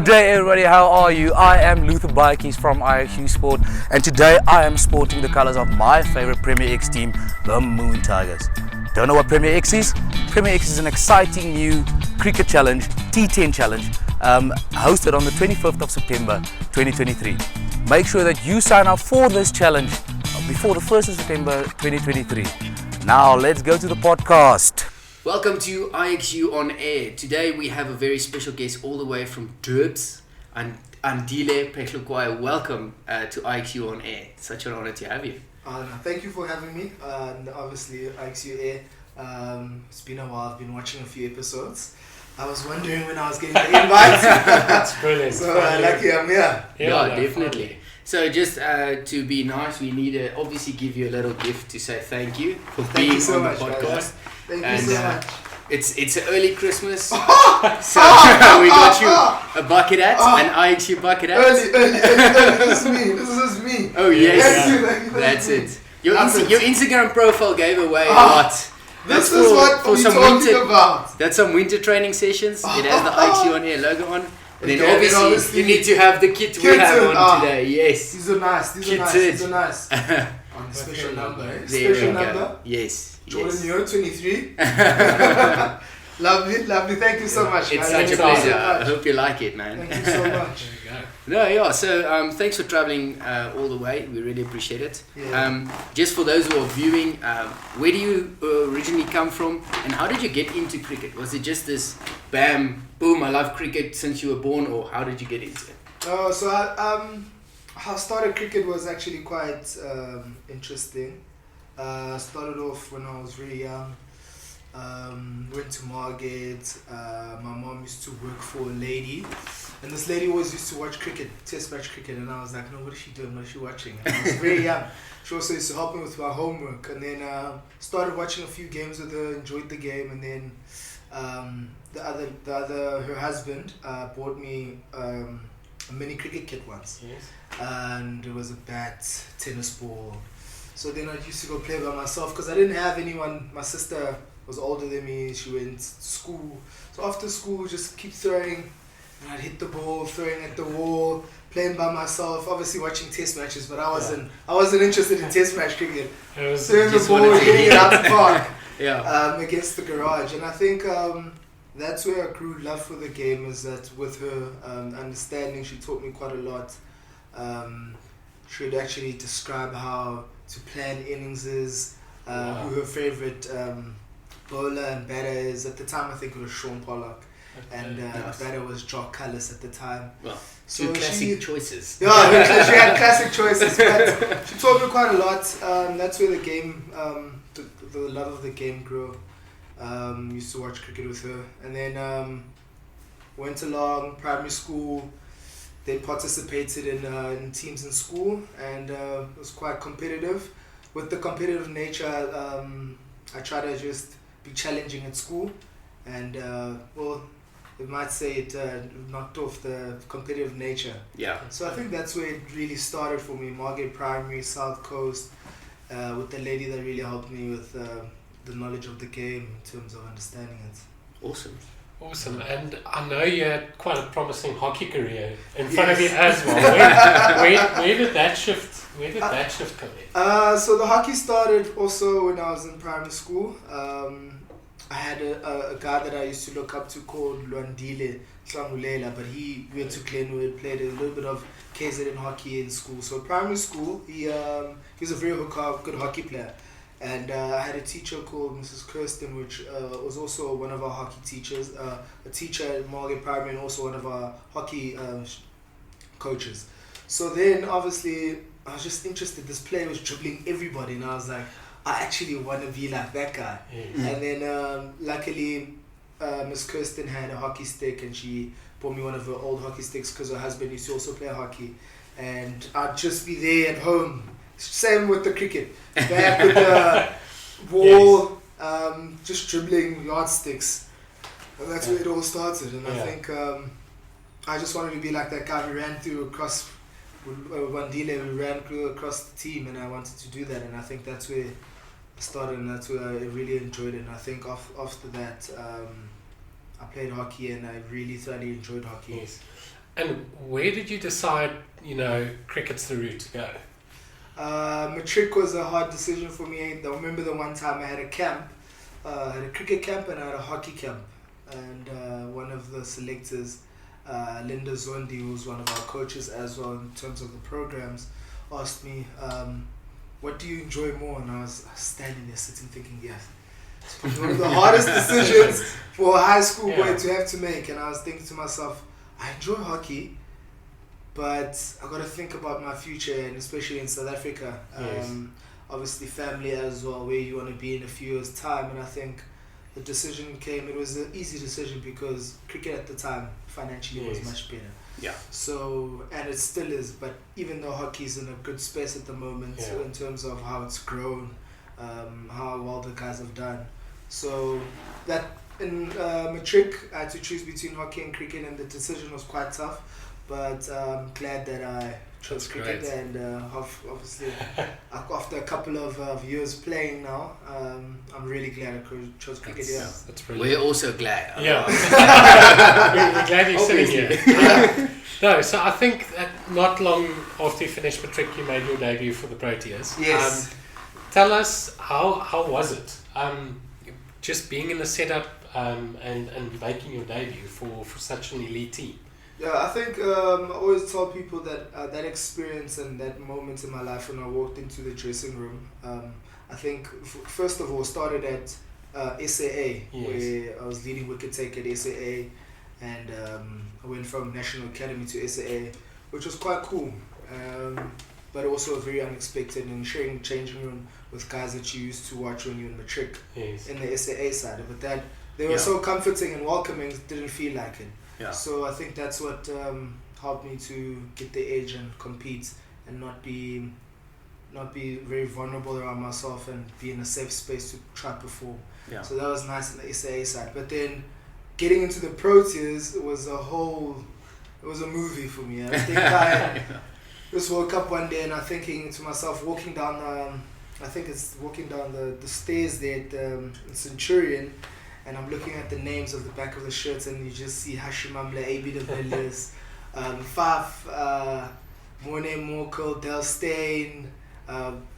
Good day everybody, how are you? I am Luther Bikies from IXU Sport, and today I am sporting the colours of my favourite Premier X team, the Moon Tigers. Don't know what Premier X is? Premier X is an exciting new cricket challenge, T10 challenge, hosted on the 25th of September 2023. Make sure that you sign up for this challenge before the 1st of September 2023. Now let's go to the podcast. Welcome to IXU On Air. Today we have a very special guest all the way from Durban, Andile Phehlukwayo. Welcome to IXU On Air. Such an honor to have you. Thank you for having me. And obviously, IXU Air. It's been a while. I've been watching a few episodes. I was wondering when I was getting the invite. That's brilliant. So lucky I'm here. Yeah, definitely. So just to be nice, we need to obviously give you a little gift to say thank you for being so on much, the podcast. guys. Thank you so much. It's an early Christmas, so we got you a bucket hat, an IXU bucket hat. Early. This is me. Oh yes, Thank you. That's it. Your Instagram profile gave away a lot. This is what we're talking about. That's some winter training sessions. It has the IXU On Air logo on. And then Okay, obviously you need to have the kit we have on today. Yes. These are nice. On the special number. There Special we number. go. Yes. Jordan, you're 23. Lovely. Thank you so much. It's guys. such a pleasure. I hope you like it, man. Thank you so much. No, yeah. So thanks for traveling all the way. We really appreciate it. Yeah. Just for those who are viewing, where do you originally come from, and how did you get into cricket? Was it just this bam, boom, I love cricket since you were born, or how did you get into it? So how I started cricket was actually quite interesting. Started off when I was really young. Went to Margate. My mom used to work for a lady, and this lady always used to watch cricket, test match cricket, and I was like, no, what is she doing? What is she watching? And I was very young. She also used to help me with my homework, and then started watching a few games with her, enjoyed the game, and then her husband bought me a mini cricket kit once. Yes. And it was a bat, tennis ball. So then I used to go play by myself because I didn't have anyone. My sister was older than me. She went to school. So after school, just keep throwing. And I'd hit the ball, throwing at the wall, playing by myself. Obviously watching test matches, but I wasn't interested in test match cricket. Throwing the ball, hitting it out the park against the garage. And I think that's where I grew love for the game. Is that with her understanding, she taught me quite a lot. She would actually describe how to plan innings, who her favourite bowler and batter is. At the time, I think it was Sean Pollock, and batter was Jock Cullis at the time. Well, so two classic choices. Yeah, she had classic choices, but she taught me quite a lot. That's where the game, the love of the game grew. Used to watch cricket with her, and then went along primary school. Then participated in teams in school, and it was quite competitive. With the competitive nature, I try to just be challenging at school, and you might say it knocked off the competitive nature. Yeah. So I think that's where it really started for me. Margate Primary, South Coast, with the lady that really helped me with the knowledge of the game in terms of understanding it. Awesome, and I know you had quite a promising hockey career in front of you as well. Where did that shift come in? So the hockey started also when I was in primary school. I had a guy that I used to look up to called Andile Phehlukwayo, but he went to Glenwood, played a little bit of KZN hockey in school. So primary school, he was a very good hockey player. And I had a teacher called Mrs. Kirsten, which was also one of our hockey teachers, a teacher at Margate Primary, and also one of our hockey coaches. So then, obviously, I was just interested. This player was dribbling everybody, and I was like, I actually want to be like that guy. Yes. And then, luckily, Miss Kirsten had a hockey stick, and she bought me one of her old hockey sticks because her husband used to also play hockey. And I'd just be there at home. Same with the cricket. Back with the wall, just dribbling yardsticks. And that's where it all started. And I think I just wanted to be like that guy who ran through across Andile, who ran through across the team, and I wanted to do that. And I think that's where I started, and that's where I really enjoyed it. And I think after that, I played hockey, and I really thoroughly enjoyed hockey. Yes. And where did you decide, cricket's the route to go? Matric was a hard decision for me. I remember the one time I had a camp, I had a cricket camp and I had a hockey camp. And one of the selectors, Linda Zondi, who was one of our coaches as well in terms of the programs, asked me, what do you enjoy more? And I was standing there sitting thinking, yes, it's probably one of the hardest decisions for a high school boy to have to make. And I was thinking to myself, I enjoy hockey, but I got to think about my future, and especially in South Africa. Obviously family as well, where you want to be in a few years' time. And I think the decision came, it was an easy decision because cricket at the time financially was much better. Yeah. So, and it still is, but even though hockey's in a good space at the moment in terms of how it's grown, how well the guys have done. So that in Matric, I had to choose between hockey and cricket, and the decision was quite tough, but I'm glad that I chose cricket. And obviously after a couple of years playing now, I'm really glad I chose cricket. That's brilliant. We're also glad. Yeah. We're glad you're sitting here. No, so I think that not long after you finished Matric, you made your debut for the Proteas. Yes. Tell us, how was it? Just being in the setup and making your debut for such an elite team. Yeah, I think I always tell people that that experience and that moment in my life when I walked into the dressing room, I think first of all started at SAA, where I was leading wicket take at SAA, and I went from National Academy to SAA, which was quite cool, but also very unexpected, and sharing changing room with guys that you used to watch when you were in Matric in the SAA side. But that they were so comforting and welcoming, didn't feel like it. Yeah. So I think that's what helped me to get the edge and compete and not be very vulnerable around myself and be in a safe space to try to perform. Yeah. So that was nice in the SAA side. But then getting into the Proteas was it was a movie for me. I think I just woke up one day and I'm thinking to myself, walking down the stairs there at Centurion, and I'm looking at the names of the back of the shirts, and you just see Hashimamla, AB de Villiers, Faf, Morne Morkel, Del Steyn,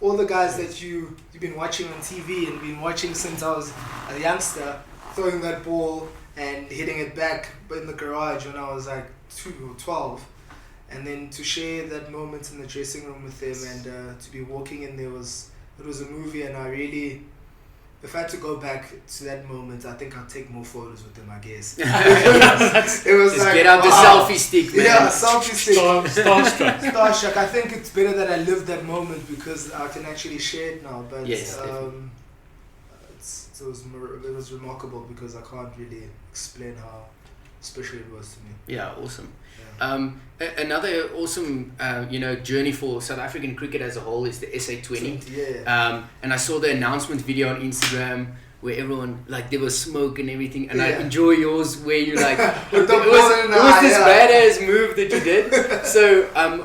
all the guys that you've been watching on TV and been watching since I was a youngster, throwing that ball and hitting it back in the garage when I was like 12. And then to share that moment in the dressing room with them and to be walking in there it was a movie, and I really, if I had to go back to that moment, I think I'd take more photos with them, I guess. It was just like, get out the selfie stick, man. Yeah, selfie stick. Starstruck. Starstruck. I think it's better that I lived that moment because I can actually share it now. But yes, it was remarkable because I can't really explain how special it was to me. Yeah, awesome. Yeah. Another awesome, journey for South African cricket as a whole is the SA20. Yeah. And I saw the announcement video on Instagram where everyone, like, there was smoke and everything, and I enjoy yours where you like, it was this badass move that you did. So,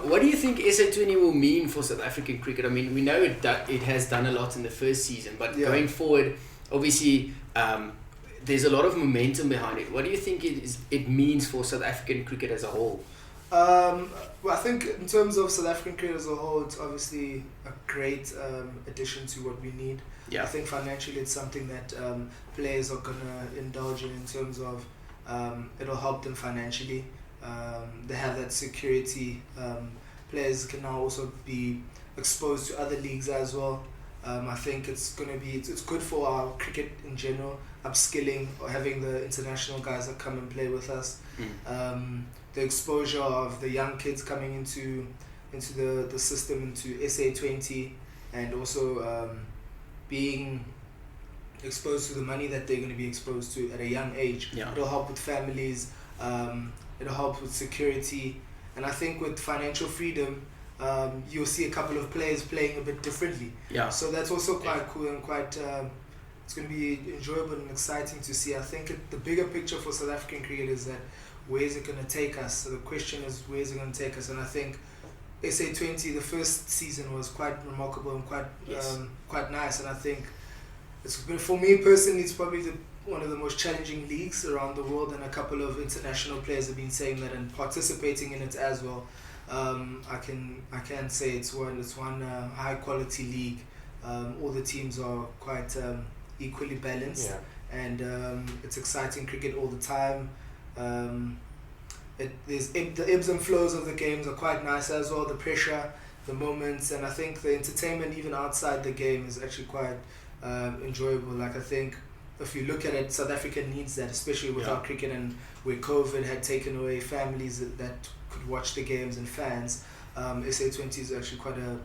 what do you think SA20 will mean for South African cricket? I mean, we know it has done a lot in the first season, but going forward, obviously, there's a lot of momentum behind it. What do you think it means for South African cricket as a whole? Well, I think in terms of South African cricket as a whole, it's obviously a great addition to what we need. Yeah. I think financially it's something that players are going to indulge in terms of it'll help them financially. They have that security. Players can now also be exposed to other leagues as well. I think it's good for our cricket in general, upskilling or having the international guys that come and play with us. The exposure of the young kids coming into the system, into SA20, and also being exposed to the money that they're going to be exposed to at a young age. Yeah. It'll help with families, it'll help with security, and I think with financial freedom, you'll see a couple of players playing a bit differently. Yeah. So that's also quite cool and quite. It's going to be enjoyable and exciting to see. I think the bigger picture for South African cricket is that where is it going to take us? So the question is, where is it going to take us? And I think SA20, the first season was quite remarkable and quite nice. And I think it's for me personally, it's probably one of the most challenging leagues around the world, and a couple of international players have been saying that and participating in it as well. I can say it's one high quality league. All the teams are quite equally balanced, and it's exciting cricket all the time. The ebbs and flows of the games are quite nice as well. The pressure, the moments, and I think the entertainment even outside the game is actually quite enjoyable. Like, I think if you look at it, South Africa needs that, especially without cricket, and where COVID had taken away families that could watch the games and fans. SA20 is actually quite a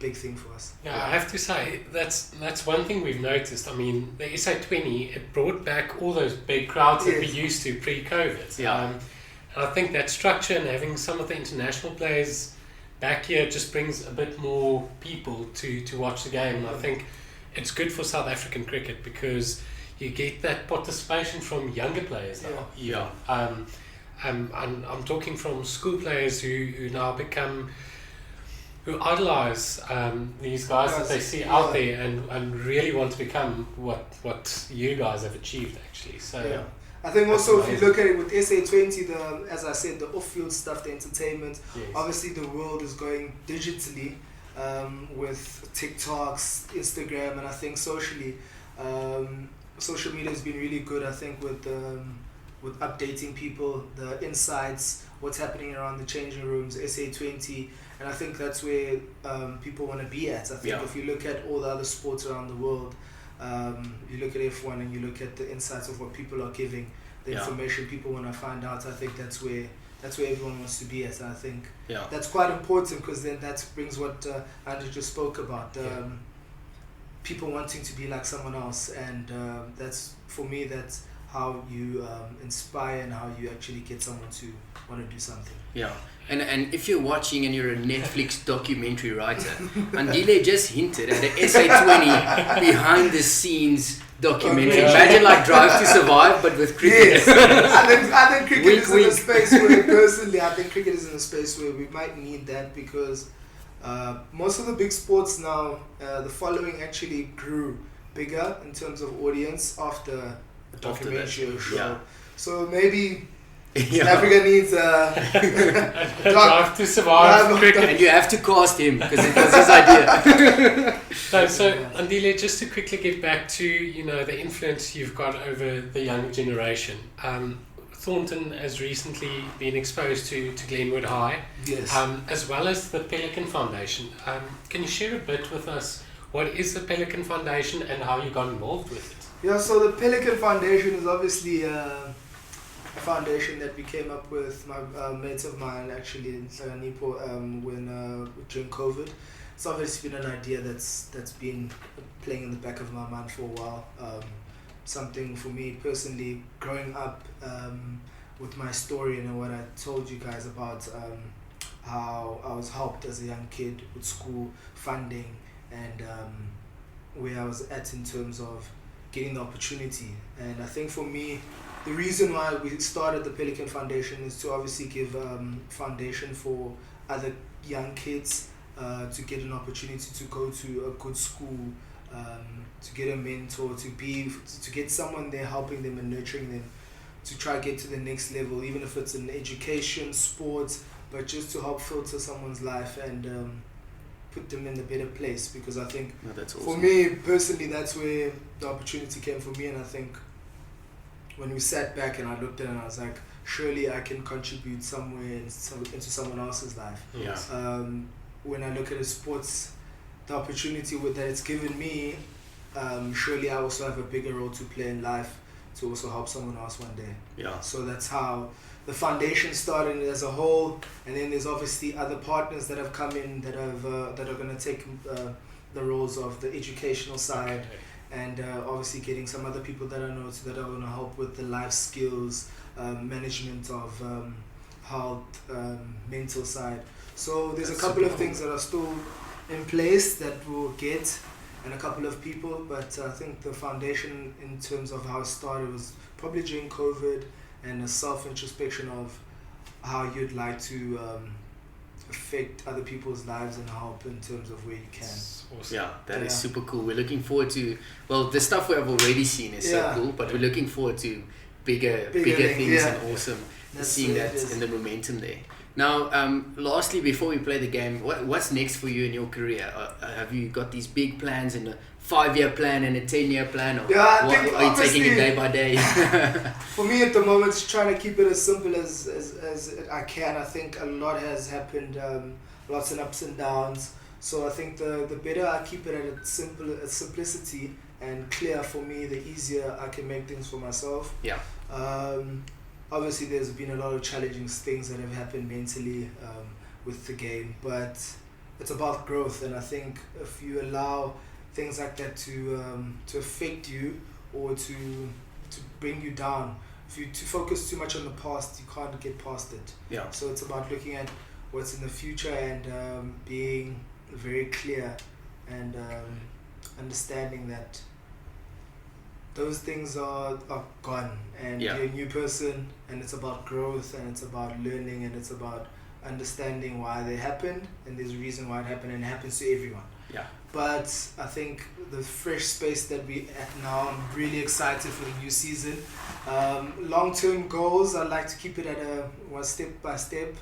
big thing for us. Yeah, I have to say that's one thing we've noticed. I mean, the SA20, it brought back all those big crowds that we used to pre-COVID. And I think that structure and having some of the international players back here just brings a bit more people to watch the game. And I think it's good for South African cricket because you get that participation from younger players now. I'm talking from school players who now become, who idolize these guys that they see out there and really want to become what you guys have achieved actually. So I think also if you look at it with SA20, as I said, the off-field stuff, the entertainment, obviously the world is going digitally with TikToks, Instagram, and I think socially, social media has been really good, I think, with updating people, the insights, what's happening around the changing rooms, SA20, and I think that's where people want to be at. I think if you look at all the other sports around the world, you look at F1 and you look at the insights of what people are giving, the information people want to find out, I think that's where everyone wants to be at. I think that's quite important, because then that brings what Andrew just spoke about, people wanting to be like someone else, and that's, for me, that's how you inspire and how you actually get someone to want to do something. And if you're watching and you're a Netflix documentary writer, Andile just hinted at the SA20 behind the scenes documentary. Imagine like Drive to Survive, but with cricket. I think cricket is in a space where, personally, I think cricket is in a space where we might need that, because most of the big sports now, the following actually grew bigger in terms of audience after a documentary or show. So maybe Africa needs a Drive to Survive cricket. And you have to cast him, because it was his idea. So Andile, just to quickly get back to the influence you've got over the younger generation. Thornton has recently been exposed to Glenwood High, as well as the Pelican Foundation. Can you share a bit with us what is the Pelican Foundation and how you got involved with it? Yeah, so the Pelican Foundation is obviously a foundation that we came up with, my mates of mine actually in Hlakanipo during COVID. It's obviously been an idea that's been playing in the back of my mind for a while. Something for me personally, growing up with my story and what I told you guys about how I was helped as a young kid with school funding and where I was at in terms of getting the opportunity. And I think for me, the reason why we started the Pelican Foundation is to obviously give foundation for other young kids to get an opportunity to go to a good school, to get a mentor, to get someone there helping them and nurturing them to try get to the next level, even if it's in education, sports, but just to help filter someone's life and put them in a better place. Because I think that's awesome. For me personally, that's where the opportunity came for me. And I think when we sat back and I looked at it, I was like, surely I can contribute somewhere into someone else's life. When I look at the sports, the opportunity that it's given me, surely I also have a bigger role to play in life to also help someone else one day. So that's how the foundation started as a whole, and then there's obviously other partners that have come in that are going to take the roles of the educational side, and obviously getting some other people that I know that are going to help with the life skills, management of health, mental side. So there's a couple of things that are still in place that we'll get, and a couple of people, but I think the foundation in terms of how it started was probably during COVID, and a self-introspection of how you'd like to affect other people's lives and help in terms of where you can. Awesome. Yeah, that is super cool. We're looking forward to, well, the stuff we have already seen is so cool, but we're looking forward to bigger things and awesome. Seeing that in the momentum there. Now, lastly, before we play the game, what's next for you in your career? Have you got these big plans and a 5-year plan and a 10-year plan? Or I think are you taking it day by day? For me at the moment, it's trying to keep it as simple as I can. I think a lot has happened, lots of ups and downs. So I think the better I keep it at simplicity and clear for me, the easier I can make things for myself. Yeah. Obviously, there's been a lot of challenging things that have happened mentally with the game, but it's about growth. And I think if you allow things like that to affect you or to bring you down, if you focus too much on the past, you can't get past it. Yeah. So it's about looking at what's in the future and being very clear and understanding that those things are gone, and you're a new person, and it's about growth, and it's about learning, and it's about understanding why they happened, and there's a reason why it happened, and it happens to everyone. Yeah. But I think the fresh space that we're at now, I'm really excited for the new season. Long-term goals, I'd like to keep it at a one step by step.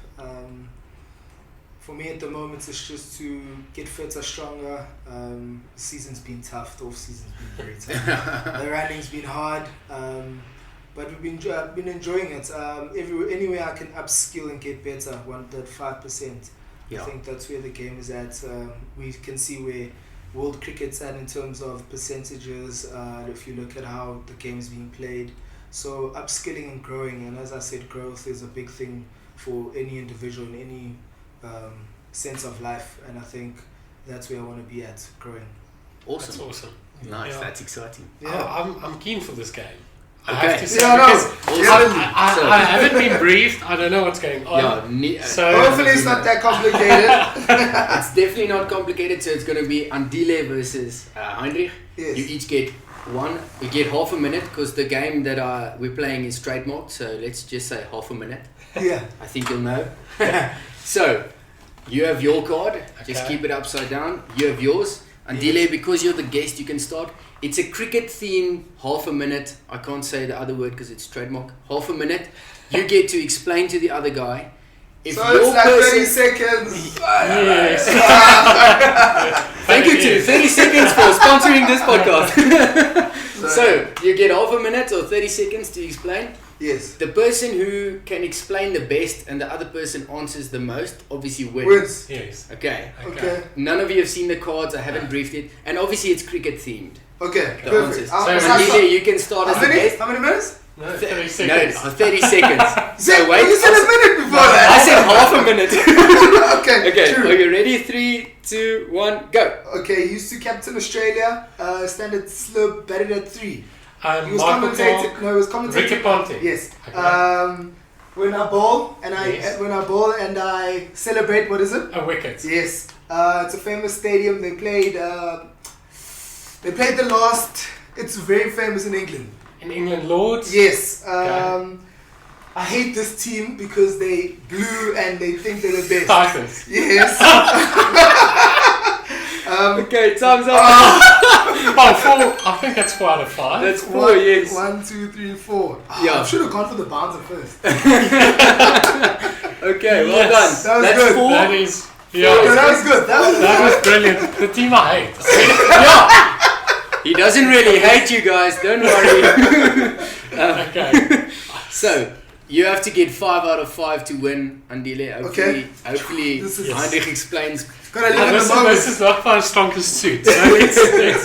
For me at the moment, it's just to get fitter, stronger. The season's been tough. The off-season's been very tough. The running's been hard, but I've been enjoying it. Anywhere I can upskill and get better, want that 5%. I think that's where the game is at. We can see where world cricket's at in terms of percentages, if you look at how the game is being played. So upskilling and growing, and as I said, growth is a big thing for any individual in any sense of life, and I think that's where I want to be at, growing. Awesome. That's awesome. Nice, that's exciting. I'm keen for this game. Okay. I have to say, I haven't been briefed. I don't know what's going on. So hopefully it's not that complicated. It's definitely not complicated. So it's going to be Andile versus Heinrich. Yes. You each get one. You get half a minute because the game that we're playing is trademarked. So let's just say half a minute. Yeah. I think you'll know. So you have your card. Just keep it upside down. You have yours. Andile, because you're the guest, you can start. It's a cricket theme, half a minute. I can't say the other word because it's trademark. Half a minute. You get to explain to the other guy. If so it's like 30 seconds. Yes. Thank you to 30 seconds for sponsoring this podcast. So you get half a minute or 30 seconds to explain. Yes. The person who can explain the best and the other person answers the most obviously wins. Yes. Okay. None of you have seen the cards. I haven't briefed it, and obviously it's cricket themed. Okay. The Perfect. answers. So you can start as the guest. How many minutes? No, 30 seconds. No, 30 seconds. So wait. You said a minute before that. I said half a minute. Okay. True. Are you ready? 3, 2, 1, go. Okay. Used to captain Australia. Standard slip. Batted at 3. He was commentating. No, he was commentating. Ricky Ponting. Yes. Okay. When I bowl and I celebrate, what is it? A wicket. Yes. It's a famous stadium. They played the last. It's very famous in England. In England, Lords. Yes. I hate this team because they blue and they think they're the best. Titans. Yes. Okay, time's up. 4. I think that's 4 out of 5. That's 4, yes. 1, 2, 3, 4. Yeah. I should have gone for the bouncer first. Okay, well done. That was That's good. 4. That is. That was good. That was brilliant. The team I hate. Yeah. He doesn't really hate you guys. Don't worry. Okay. So you have to get 5 out of 5 to win, Andile. Hopefully, Heinrich explains. This is not my strongest suit. So let's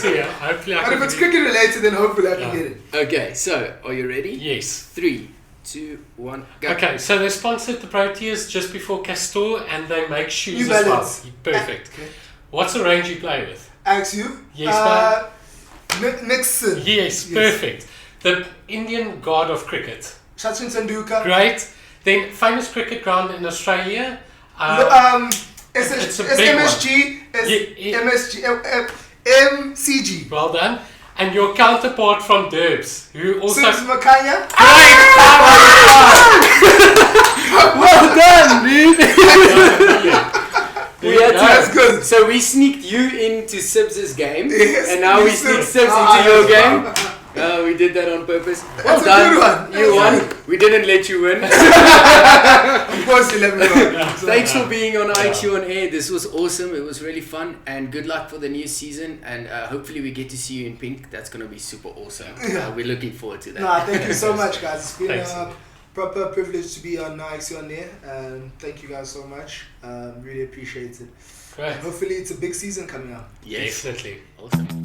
see. Hopefully I But can. if it's cricket related, then hopefully I can get it. Okay, so are you ready? Yes. 3, 2, 1, go. Okay, so they sponsored the Proteas just before Castor, and they make shoes New as well. Balance. Perfect. Okay. What's the range you play with? IXU? Yes, Nixon. Yes, perfect. The Indian god of cricket. Sachin Tendulkar. Great. Then famous cricket ground in Australia. It's a big MSG. MCG. Well done. And your counterpart from Durbs, who also. Sims Makanya. Well done, dude. We had to. That's good. So we sneaked you into Sibs' game, Yes, and now we sneaked Sibs into your game. We did that on purpose. Well That's a done. good one. You won. We didn't let you win. Of course, you let me know. Thanks for being on IXU On Air. This was awesome. It was really fun. And good luck for the new season. And hopefully we get to see you in pink. That's going to be super awesome. We're looking forward to that. No, thank you so much, guys. It's been Thanks. a proper privilege to be on IXU On Air. And thank you guys so much. Really appreciate it. Great. Hopefully it's a big season coming up. Yes. Definitely. Awesome.